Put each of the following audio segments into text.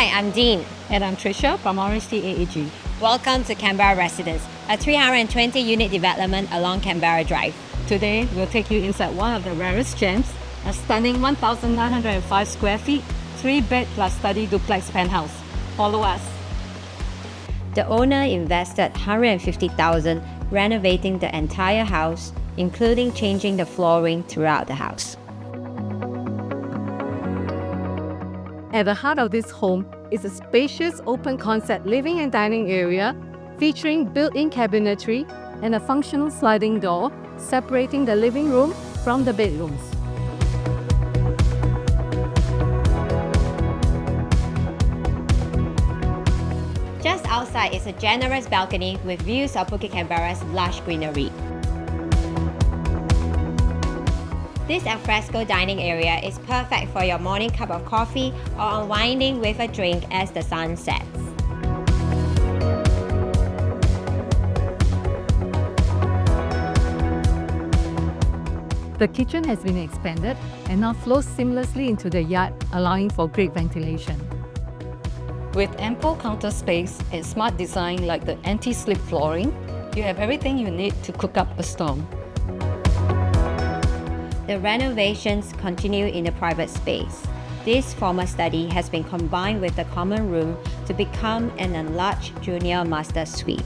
Hi, I'm Dean. And I'm Tricia from OrangeTee AAG. Welcome to Canberra Residence, a 320-unit development along Canberra Drive. Today, we'll take you inside one of the rarest gems, a stunning 1,905 square feet, 3-bed plus study duplex penthouse. Follow us. The owner invested $150,000 renovating the entire house, including changing the flooring throughout the house. At the heart of this home is a spacious open-concept living and dining area featuring built-in cabinetry and a functional sliding door separating the living room from the bedrooms. Just outside is a generous balcony with views of Bukit Canberra's lush greenery. This alfresco dining area is perfect for your morning cup of coffee or unwinding with a drink as the sun sets. The kitchen has been expanded and now flows seamlessly into the yard, allowing for great ventilation. With ample counter space and smart design like the anti-slip flooring, you have everything you need to cook up a storm. The renovations continue in the private space. This former study has been combined with the common room to become an enlarged junior master suite.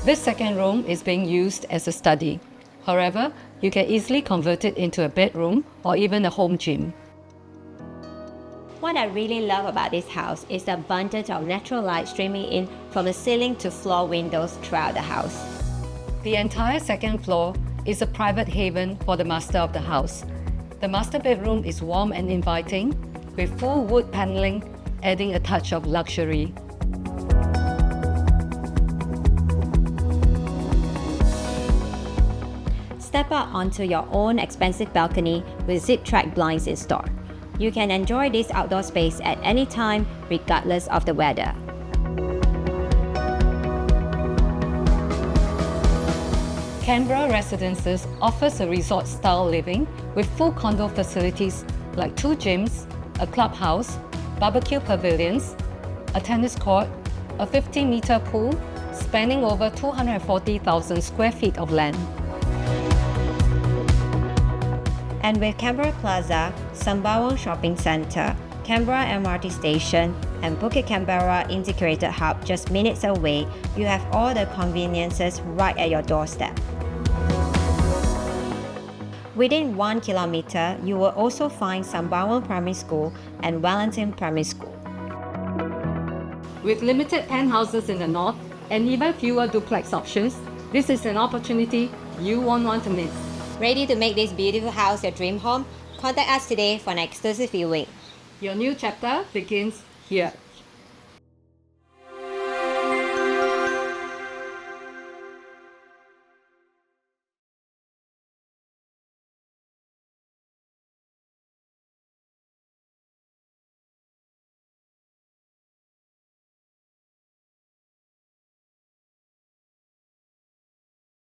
This second room is being used as a study. However, you can easily convert it into a bedroom or even a home gym. What I really love about this house is the abundance of natural light streaming in from the ceiling to floor windows throughout the house. The entire second floor is a private haven for the master of the house. The master bedroom is warm and inviting, with full wood paneling adding a touch of luxury. Step out onto your own expansive balcony with zip-track blinds installed. You can enjoy this outdoor space at any time, regardless of the weather. Canberra Residences offers a resort-style living with full condo facilities like 2 gyms, a clubhouse, barbecue pavilions, a tennis court, a 50-meter pool spanning over 240,000 square feet of land. And with Canberra Plaza, Sembawang Shopping Centre, Canberra MRT Station, and Bukit Canberra Integrated Hub just minutes away, you have all the conveniences right at your doorstep. Within 1 kilometre, you will also find Sembawang Primary School and Wellington Primary School. With limited penthouses in the north and even fewer duplex options, this is an opportunity you won't want to miss. Ready to make this beautiful house your dream home? Contact us today for an exclusive viewing. Your new chapter begins here.